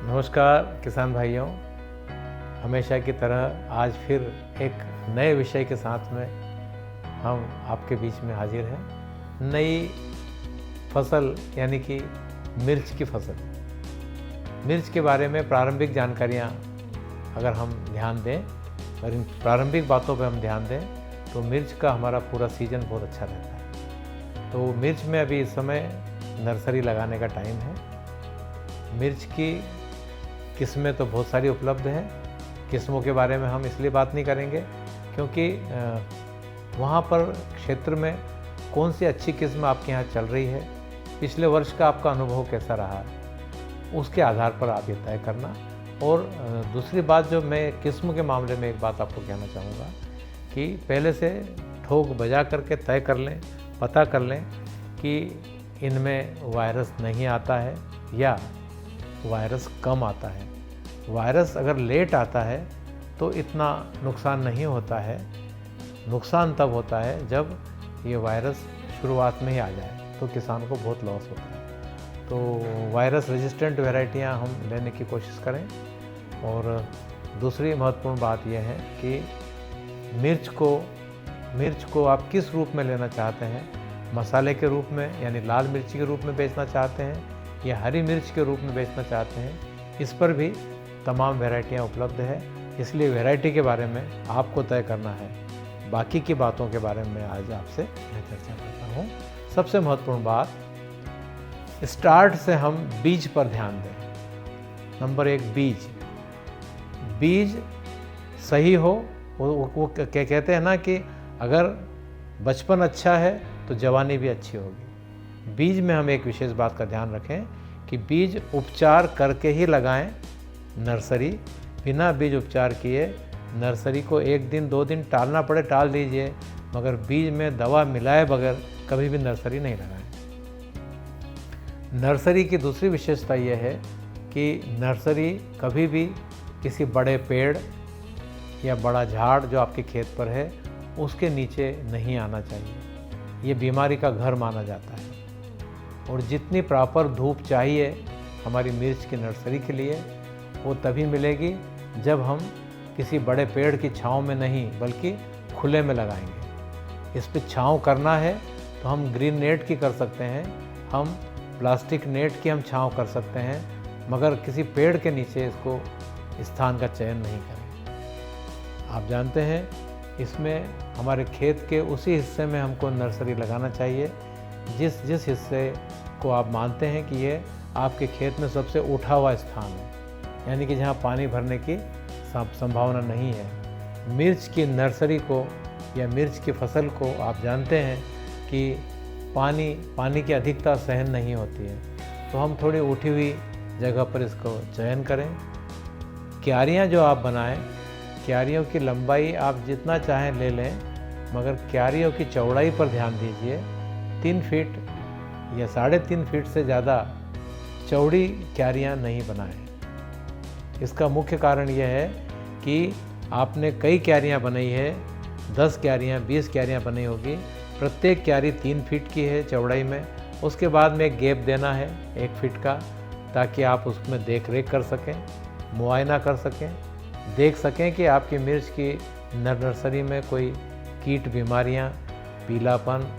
नमस्कार किसान भाइयों, हमेशा की तरह आज फिर एक नए विषय के साथ में हम आपके बीच में हाजिर हैं। नई फसल यानी कि मिर्च की फसल, मिर्च के बारे में प्रारंभिक जानकारियाँ अगर हम ध्यान दें और इन प्रारंभिक बातों पर हम ध्यान दें तो मिर्च का हमारा पूरा सीजन बहुत अच्छा रहता है। तो मिर्च में अभी इस समय नर्सरी लगाने का टाइम है। मिर्च की किस्में तो बहुत सारी उपलब्ध हैं। किस्मों के बारे में हम इसलिए बात नहीं करेंगे क्योंकि वहाँ पर क्षेत्र में कौन सी अच्छी किस्म आपके यहाँ चल रही है, पिछले वर्ष का आपका अनुभव कैसा रहा, उसके आधार पर आप ये तय करना। और दूसरी बात जो मैं किस्म के मामले में एक बात आपको कहना चाहूँगा कि पहले से ठोक बजा करके तय कर लें, पता कर लें कि इनमें वायरस नहीं आता है या वायरस कम आता है। वायरस अगर लेट आता है तो इतना नुकसान नहीं होता है। नुकसान तब होता है जब ये वायरस शुरुआत में ही आ जाए तो किसान को बहुत लॉस होता है। तो वायरस रेजिस्टेंट वैरायटियाँ हम लेने की कोशिश करें। और दूसरी महत्वपूर्ण बात यह है कि मिर्च को आप किस रूप में लेना चाहते हैं, मसाले के रूप में यानी लाल मिर्ची के रूप में बेचना चाहते हैं या हरी मिर्च के रूप में बेचना चाहते हैं, इस पर भी तमाम वैरायटियाँ उपलब्ध है। इसलिए वैरायटी के बारे में आपको तय करना है। बाकी की बातों के बारे में आज आपसे मैं चर्चा करता हूँ। सबसे महत्वपूर्ण बात, स्टार्ट से हम बीज पर ध्यान दें। नंबर 1, बीज सही हो। वो कहते हैं ना कि अगर बचपन अच्छा है तो जवानी भी अच्छी होगी। बीज में हम एक विशेष बात का ध्यान रखें कि बीज उपचार करके ही लगाएं। नर्सरी बिना बीज उपचार किए नर्सरी को 1 दिन 2 दिन टालना पड़े टाल दीजिए, मगर बीज में दवा मिलाए बगैर कभी भी नर्सरी नहीं लगाएं। नर्सरी की दूसरी विशेषता यह है कि नर्सरी कभी भी किसी बड़े पेड़ या बड़ा झाड़ जो आपके खेत पर है उसके नीचे नहीं आना चाहिए। ये बीमारी का घर माना जाता है। और जितनी प्रॉपर धूप चाहिए हमारी मिर्च की नर्सरी के लिए वो तभी मिलेगी जब हम किसी बड़े पेड़ की छांव में नहीं बल्कि खुले में लगाएंगे। इस पे छांव करना है तो हम ग्रीन नेट की कर सकते हैं, हम प्लास्टिक नेट की हम छांव कर सकते हैं, मगर किसी पेड़ के नीचे इसको स्थान का चयन नहीं करें। आप जानते हैं इसमें हमारे खेत के उसी हिस्से में हमको नर्सरी लगाना चाहिए जिस हिस्से को आप मानते हैं कि ये आपके खेत में सबसे उठा हुआ स्थान है, यानी कि जहाँ पानी भरने की संभावना नहीं है। मिर्च की नर्सरी को या मिर्च की फसल को आप जानते हैं कि पानी की अधिकता सहन नहीं होती है, तो हम थोड़ी उठी हुई जगह पर इसको चयन करें। क्यारियाँ जो आप बनाएं, क्यारियों की लंबाई आप जितना चाहें ले लें, मगर क्यारियों की चौड़ाई पर ध्यान दीजिए। 3 फीट या 3.5 फीट से ज़्यादा चौड़ी क्यारियाँ नहीं बनाएं। इसका मुख्य कारण यह है कि आपने कई क्यारियाँ बनाई है, 10 क्यारियाँ 20 क्यारियाँ बनाई होगी, प्रत्येक क्यारी 3 फीट की है चौड़ाई में। उसके बाद में एक गैप देना है 1 फीट का, ताकि आप उसमें देख रेख कर सकें, मुआयना कर सकें, देख सकें कि आपकी मिर्च की नर्सरी में कोई कीट बीमारियां, पीलापन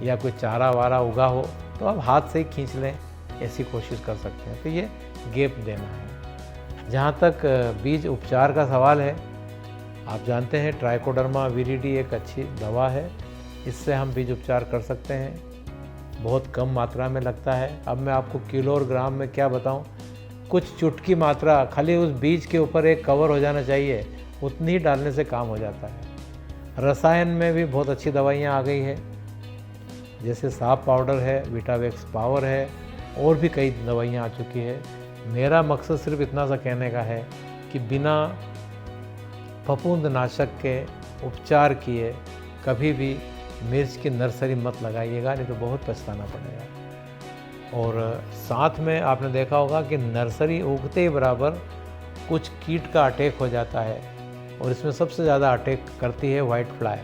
या कोई चारा वारा उगा हो तो आप हाथ से ही खींच लें, ऐसी कोशिश कर सकते हैं। तो ये गैप देना है। जहाँ तक बीज उपचार का सवाल है, आप जानते हैं ट्राइकोडर्मा विरिडी एक अच्छी दवा है, इससे हम बीज उपचार कर सकते हैं। बहुत कम मात्रा में लगता है। अब मैं आपको किलो और ग्राम में क्या बताऊं, कुछ चुटकी मात्रा खाली उस बीज के ऊपर एक कवर हो जाना चाहिए, उतनी ही डालने से काम हो जाता है। रसायन में भी बहुत अच्छी दवाइयाँ आ गई है, जैसे साफ पाउडर है, विटावेक्स पावर है, और भी कई दवाइयाँ आ चुकी है। मेरा मकसद सिर्फ इतना सा कहने का है कि बिना फफूंदनाशक के उपचार किए कभी भी मिर्च की नर्सरी मत लगाइएगा, नहीं तो बहुत पछताना पड़ेगा। और साथ में आपने देखा होगा कि नर्सरी उगते ही बराबर कुछ कीट का अटैक हो जाता है, और इसमें सबसे ज़्यादा अटैक करती है वाइट फ्लाई,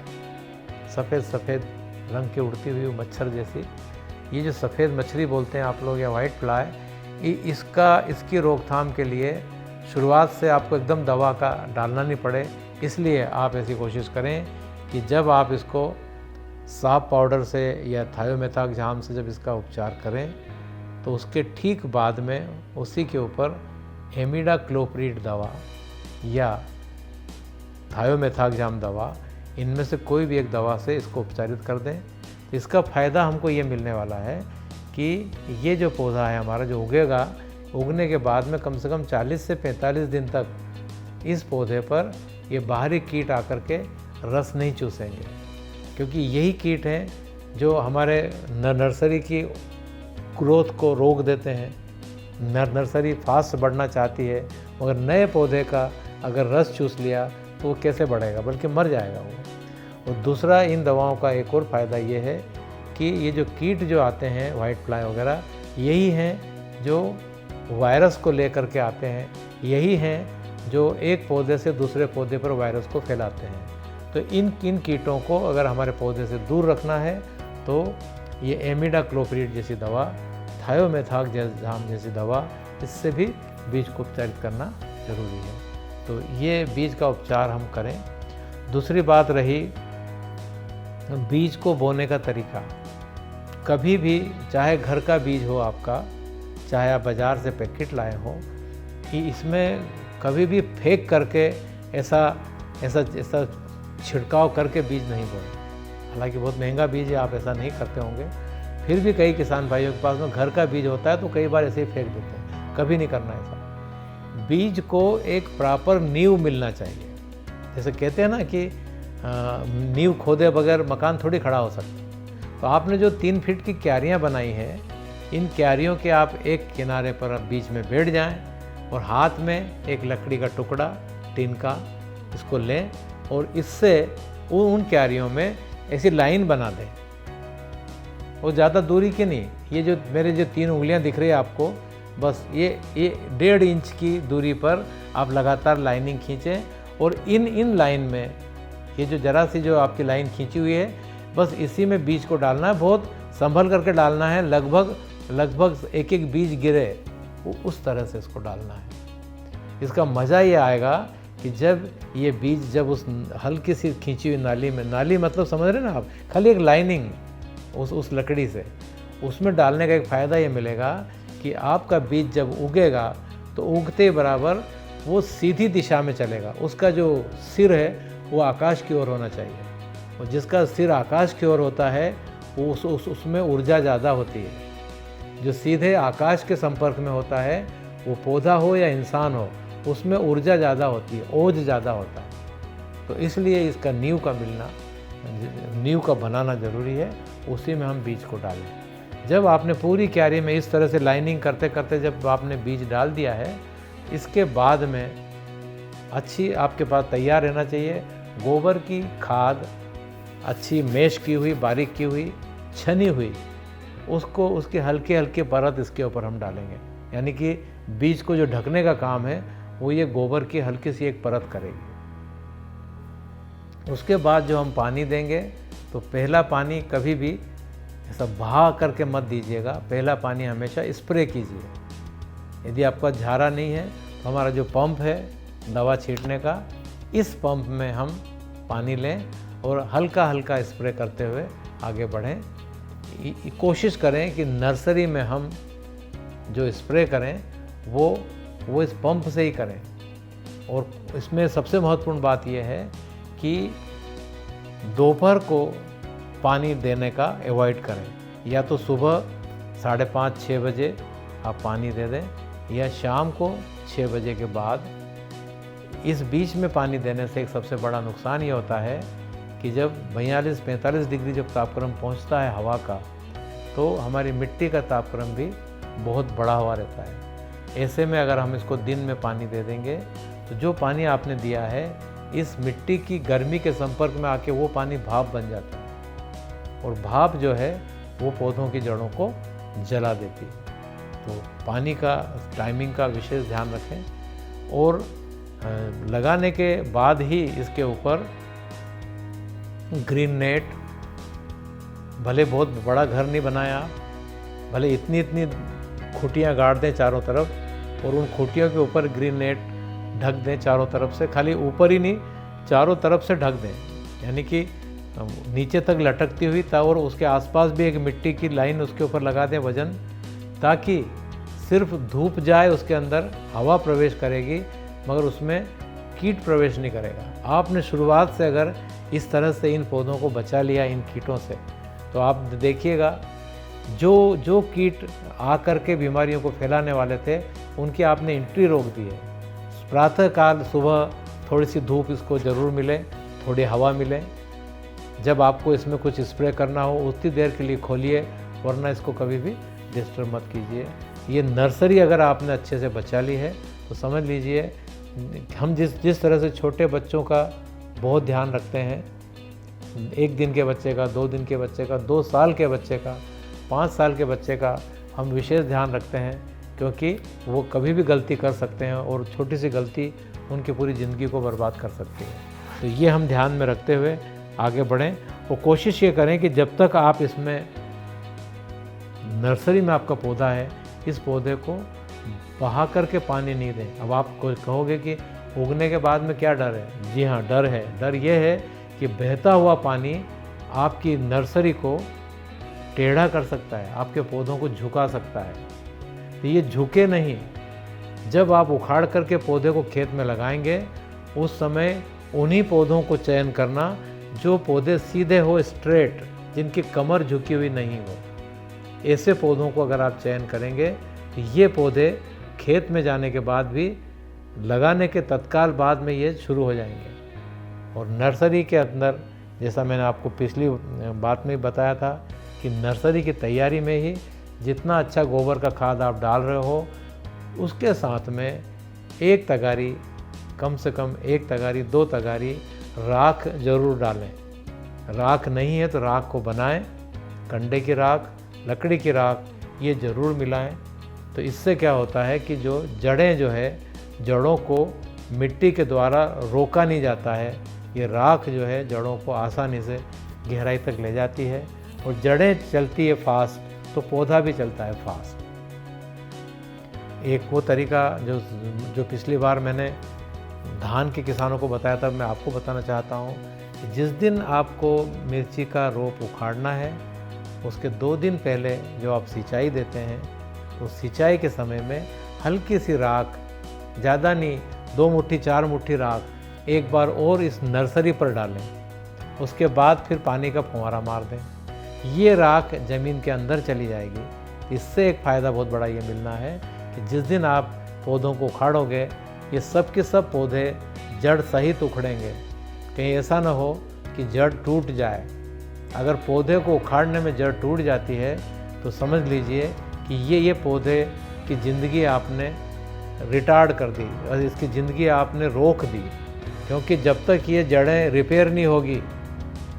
सफ़ेद रंग की उड़ती हुई मच्छर जैसी। ये जो सफ़ेद मछली बोलते हैं आप लोग या वाइट फ्लाई, इसकी रोकथाम के लिए शुरुआत से आपको एकदम दवा का डालना नहीं पड़े, इसलिए आप ऐसी कोशिश करें कि जब आप इसको साफ पाउडर से या थायोमेथाक्साम से जब इसका उपचार करें तो उसके ठीक बाद में उसी के ऊपर इमिडाक्लोप्रिड दवा या थायोमेथाक्साम दवा, इनमें से कोई भी एक दवा से इसको उपचारित कर दें। इसका फ़ायदा हमको ये मिलने वाला है कि ये जो पौधा है हमारा जो उगेगा, उगने के बाद में कम से कम 40 से 45 दिन तक इस पौधे पर ये बाहरी कीट आकर के रस नहीं चूसेंगे, क्योंकि यही कीट हैं जो हमारे नर्सरी की ग्रोथ को रोक देते हैं। नर्सरी फास्ट बढ़ना चाहती है, मगर नए पौधे का अगर रस चूस लिया तो वो कैसे बढ़ेगा, बल्कि मर जाएगा वो। और दूसरा, इन दवाओं का एक और फ़ायदा ये है कि ये जो कीट जो आते हैं वाइट फ्लाई वगैरह, यही हैं जो वायरस को लेकर के आते हैं, यही हैं जो एक पौधे से दूसरे पौधे पर वायरस को फैलाते हैं। तो इन कीटों को अगर हमारे पौधे से दूर रखना है तो ये इमिडाक्लोप्रिड जैसी दवा, थायोमेथाक्साम जैसी दवा, इससे भी बीज को उपचारित करना जरूरी है। तो ये बीज का उपचार हम करें। दूसरी बात रही बीज को बोने का तरीका। कभी भी, चाहे घर का बीज हो आपका, चाहे आप बाज़ार से पैकेट लाए हो, कि इसमें कभी भी फेंक करके ऐसा छिड़काव करके बीज नहीं बोए। हालांकि बहुत महंगा बीज है, आप ऐसा नहीं करते होंगे, फिर भी कई किसान भाइयों के पास में घर का बीज होता है तो कई बार ऐसे ही फेंक देते हैं। कभी नहीं करना ऐसा। बीज को एक प्रॉपर नींव मिलना चाहिए। जैसे कहते हैं ना कि नींव खोदे बगैर मकान थोड़ी खड़ा हो सकता। तो आपने जो 3 फीट की क्यारियाँ बनाई हैं, इन क्यारियों के आप एक किनारे पर बीच में बैठ जाएं और हाथ में एक लकड़ी का टुकड़ा टीन का इसको लें और इससे उन क्यारियों में ऐसी लाइन बना दें। वो ज़्यादा दूरी की नहीं, ये जो मेरे जो 3 उंगलियां दिख रही है आपको, बस ये 1.5 इंच की दूरी पर आप लगातार लाइनिंग खींचें और इन लाइन में ये जो ज़रा सी जो आपकी लाइन खींची हुई है, बस इसी में बीज को डालना है। बहुत संभल करके डालना है, लगभग एक एक बीज गिरे उस तरह से इसको डालना है। इसका मज़ा ये आएगा कि जब ये बीज जब उस हल्की सी खींची हुई नाली में, नाली मतलब समझ रहे ना आप, खाली एक लाइनिंग उस लकड़ी से, उसमें डालने का एक फ़ायदा ये मिलेगा कि आपका बीज जब उगेगा तो उगते बराबर वो सीधी दिशा में चलेगा। उसका जो सिर है वो आकाश की ओर होना चाहिए, और जिसका सिर आकाश की ओर होता है वो उसमें ऊर्जा ज़्यादा होती है। जो सीधे आकाश के संपर्क में होता है, वो पौधा हो या इंसान हो, उसमें ऊर्जा ज़्यादा होती है, ओज ज़्यादा होता है। तो इसलिए इसका नींव का मिलना, नींव का बनाना ज़रूरी है। उसी में हम बीज को डालें। जब आपने पूरी क्यारी में इस तरह से लाइनिंग करते करते जब आपने बीज डाल दिया है, इसके बाद में अच्छी आपके पास तैयार रहना चाहिए गोबर की खाद, अच्छी मैश की हुई, बारीक की हुई, छनी हुई, उसको उसके हल्के हल्के परत इसके ऊपर हम डालेंगे। यानी कि बीज को जो ढकने का काम है वो ये गोबर की हल्की सी एक परत करेगी। उसके बाद जो हम पानी देंगे, तो पहला पानी कभी भी ऐसा बहा करके मत दीजिएगा। पहला पानी हमेशा स्प्रे कीजिए। यदि आपका झारा नहीं है तो हमारा जो पंप है दवा छींटने का, इस पंप में हम पानी लें और हल्का हल्का स्प्रे करते हुए आगे बढ़ें। कोशिश करें कि नर्सरी में हम जो स्प्रे करें वो इस पंप से ही करें। और इसमें सबसे महत्वपूर्ण बात यह है कि दोपहर को पानी देने का अवॉइड करें। या तो सुबह 5:30-6 बजे आप पानी दे दें, या शाम को 6 बजे के बाद। इस बीच में पानी देने से एक सबसे बड़ा नुकसान ये होता है कि जब 42-45 डिग्री जब तापक्रम पहुंचता है हवा का, तो हमारी मिट्टी का तापक्रम भी बहुत बढ़ा हुआ रहता है। ऐसे में अगर हम इसको दिन में पानी दे देंगे तो जो पानी आपने दिया है इस मिट्टी की गर्मी के संपर्क में आके वो पानी भाप बन जाता है, और भाप जो है वो पौधों की जड़ों को जला देती है। तो पानी का टाइमिंग का विशेष ध्यान रखें। और लगाने के बाद ही इसके ऊपर ग्रीन नेट, भले बहुत बड़ा घर नहीं बनाया, भले इतनी खुटियाँ गाड़ दें चारों तरफ और उन खुटियों के ऊपर ग्रीन नेट ढक दें चारों तरफ से, खाली ऊपर ही नहीं चारों तरफ से ढक दें, यानी कि नीचे तक लटकती हुई और उसके आसपास भी एक मिट्टी की लाइन उसके ऊपर लगा दें वजन, ताकि सिर्फ धूप जाए उसके अंदर, हवा प्रवेश करेगी मगर उसमें कीट प्रवेश नहीं करेगा। आपने शुरुआत से अगर इस तरह से इन पौधों को बचा लिया इन कीटों से, तो आप देखिएगा जो कीट आकर के बीमारियों को फैलाने वाले थे उनकी आपने एंट्री रोक दी है। प्रातःकाल सुबह थोड़ी सी धूप इसको ज़रूर मिले, थोड़ी हवा मिले। जब आपको इसमें कुछ स्प्रे करना हो उतनी देर के लिए खोलिए, वरना इसको कभी भी डिस्टर्ब मत कीजिए। ये नर्सरी अगर आपने अच्छे से बचा ली है तो समझ लीजिए हम जिस तरह से छोटे बच्चों का बहुत ध्यान रखते हैं, 1 दिन के बच्चे का, 2 दिन के बच्चे का, 2 साल के बच्चे का, 5 साल के बच्चे का हम विशेष ध्यान रखते हैं, क्योंकि वो कभी भी गलती कर सकते हैं और छोटी सी गलती उनकी पूरी ज़िंदगी को बर्बाद कर सकती है। तो ये हम ध्यान में रखते हुए आगे बढ़ें और कोशिश ये करें कि जब तक आप इसमें नर्सरी में आपका पौधा है, इस पौधे को बहा करके पानी नहीं दें। अब आप कहोगे कि उगने के बाद में क्या डर है? जी हाँ, डर है। डर ये है कि बहता हुआ पानी आपकी नर्सरी को टेढ़ा कर सकता है, आपके पौधों को झुका सकता है। तो ये झुके नहीं। जब आप उखाड़ करके पौधे को खेत में लगाएंगे, उस समय उन्हीं पौधों को चयन करना जो पौधे सीधे हो, स्ट्रेट, जिनकी कमर झुकी हुई नहीं हो। ऐसे पौधों को अगर आप चयन करेंगे तो ये पौधे खेत में जाने के बाद भी, लगाने के तत्काल बाद में ये शुरू हो जाएंगे। और नर्सरी के अंदर, जैसा मैंने आपको पिछली बात में बताया था कि नर्सरी की तैयारी में ही जितना अच्छा गोबर का खाद आप डाल रहे हो, उसके साथ में एक तगारी, कम से कम 1 तगारी 2 तगारी राख ज़रूर डालें। राख नहीं है तो राख को बनाएं, कंडे की राख, लकड़ी की राख, ये ज़रूर मिलाएं। तो इससे क्या होता है कि जो जड़ें जो है, जड़ों को मिट्टी के द्वारा रोका नहीं जाता है। ये राख जो है जड़ों को आसानी से गहराई तक ले जाती है और जड़ें चलती है फास्ट तो पौधा भी चलता है फास्ट। एक वो तरीका जो पिछली बार मैंने धान के किसानों को बताया था, मैं आपको बताना चाहता हूँ कि जिस दिन आपको मिर्ची का रोप उखाड़ना है, उसके 2 दिन पहले जो आप सिंचाई देते हैं, तो सिंचाई के समय में हल्की सी राख, ज़्यादा नहीं, 2 मुट्ठी 4 मुट्ठी राख एक बार और इस नर्सरी पर डालें। उसके बाद फिर पानी का फुहारा मार दें। ये राख ज़मीन के अंदर चली जाएगी। इससे एक फ़ायदा बहुत बड़ा ये मिलना है कि जिस दिन आप पौधों को उखाड़ोगे, ये सब के सब पौधे जड़ सहित उखड़ेंगे। कहीं ऐसा ना हो कि जड़ टूट जाए। अगर पौधे को उखाड़ने में जड़ टूट जाती है तो समझ लीजिए कि ये पौधे की ज़िंदगी आपने रिटार्ड कर दी और इसकी ज़िंदगी आपने रोक दी, क्योंकि जब तक ये जड़ें रिपेयर नहीं होगी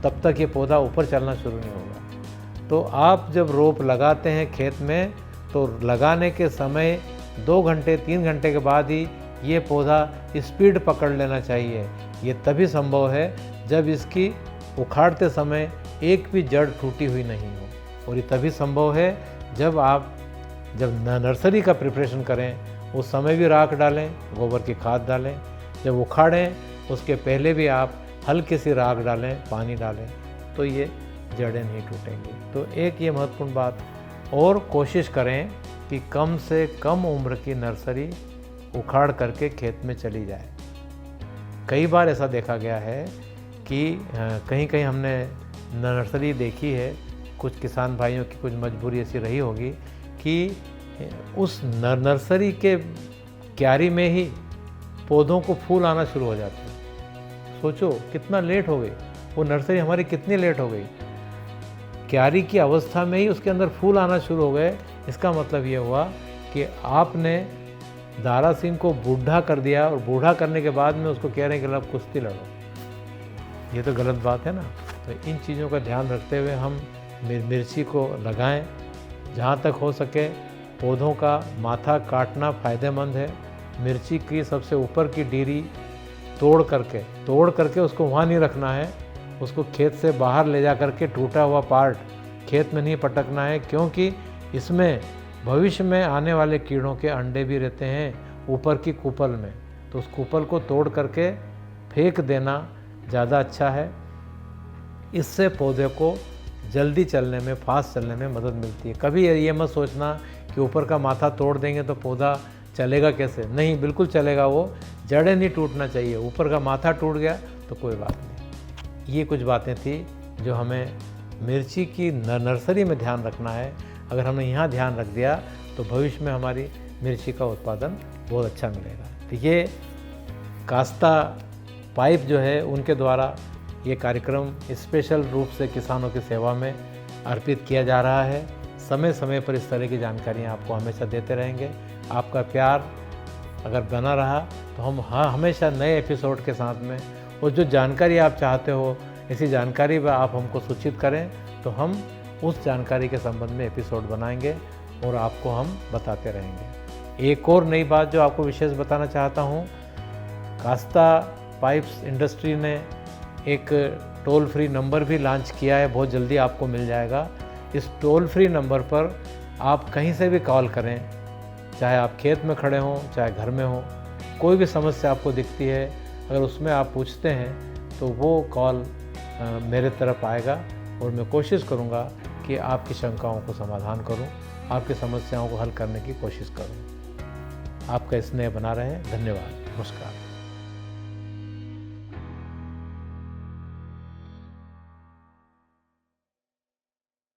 तब तक ये पौधा ऊपर चलना शुरू नहीं होगा। तो आप जब रोप लगाते हैं खेत में, तो लगाने के समय 2 घंटे 3 घंटे के बाद ही ये पौधा स्पीड पकड़ लेना चाहिए। ये तभी संभव है जब इसकी उखाड़ते समय एक भी जड़ टूटी हुई नहीं हो, और ये तभी संभव है जब नर्सरी का प्रिपरेशन करें उस समय भी राख डालें, गोबर की खाद डालें। जब उखाड़ें उसके पहले भी आप हल्की सी राख डालें, पानी डालें, तो ये जड़ें नहीं टूटेंगी। तो एक ये महत्वपूर्ण बात, और कोशिश करें कि कम से कम उम्र की नर्सरी उखाड़ करके खेत में चली जाए। कई बार ऐसा देखा गया है कि कहीं कहीं हमने नर्सरी देखी है, कुछ किसान भाइयों की कुछ मजबूरी ऐसी रही होगी कि उस नर्सरी के क्यारी में ही पौधों को फूल आना शुरू हो जाते हैं। सोचो कितना लेट हो गई वो नर्सरी हमारी, कितनी लेट हो गई। क्यारी की अवस्था में ही उसके अंदर फूल आना शुरू हो गए। इसका मतलब ये हुआ कि आपने दारा सिंह को बूढ़ा कर दिया, और बूढ़ा करने के बाद में उसको कह रहे हैं कि अब कुश्ती लड़ो। ये तो गलत बात है ना। तो इन चीज़ों का ध्यान रखते हुए हम मिर्ची को लगाएं। जहाँ तक हो सके पौधों का माथा काटना फ़ायदेमंद है। मिर्ची की सबसे ऊपर की डीरी तोड़ करके उसको वहाँ नहीं रखना है, उसको खेत से बाहर ले जा करके टूटा हुआ पार्ट खेत में नहीं पटकना है, क्योंकि इसमें भविष्य में आने वाले कीड़ों के अंडे भी रहते हैं ऊपर की कूपल में, तो उस कूपल को तोड़ करके फेंक देना ज़्यादा अच्छा है। इससे पौधे को जल्दी चलने में, फास्ट चलने में मदद मिलती है। कभी ये मत सोचना कि ऊपर का माथा तोड़ देंगे तो पौधा चलेगा कैसे, नहीं, बिल्कुल चलेगा, वो जड़ें नहीं टूटना चाहिए। ऊपर का माथा टूट गया तो कोई बात नहीं। ये कुछ बातें थी जो हमें मिर्ची की नर्सरी में ध्यान रखना है। अगर हमने यहाँ ध्यान रख दिया तो भविष्य में हमारी मिर्ची का उत्पादन बहुत अच्छा मिलेगा। तो ये कास्ता पाइप जो है उनके द्वारा ये कार्यक्रम स्पेशल रूप से किसानों की सेवा में अर्पित किया जा रहा है। समय समय पर इस तरह की जानकारियाँ आपको हमेशा देते रहेंगे। आपका प्यार अगर बना रहा तो हम हमेशा नए एपिसोड के साथ में, और जो जानकारी आप चाहते हो इसी जानकारी पर आप हमको सूचित करें तो हम उस जानकारी के संबंध में एपिसोड बनाएंगे और आपको हम बताते रहेंगे। एक और नई बात जो आपको विशेष बताना चाहता हूँ, कास्ता पाइप्स इंडस्ट्री ने एक टोल फ्री नंबर भी लॉन्च किया है, बहुत जल्दी आपको मिल जाएगा। इस टोल फ्री नंबर पर आप कहीं से भी कॉल करें, चाहे आप खेत में खड़े हों चाहे घर में हों, कोई भी समस्या आपको दिखती है, अगर उसमें आप पूछते हैं तो वो कॉल मेरे तरफ आएगा और मैं कोशिश करूँगा कि आपकी शंकाओं को समाधान करूँ, आपकी समस्याओं को हल करने की कोशिश करूँ। आपका स्नेह बना रहे। धन्यवाद। नमस्कार।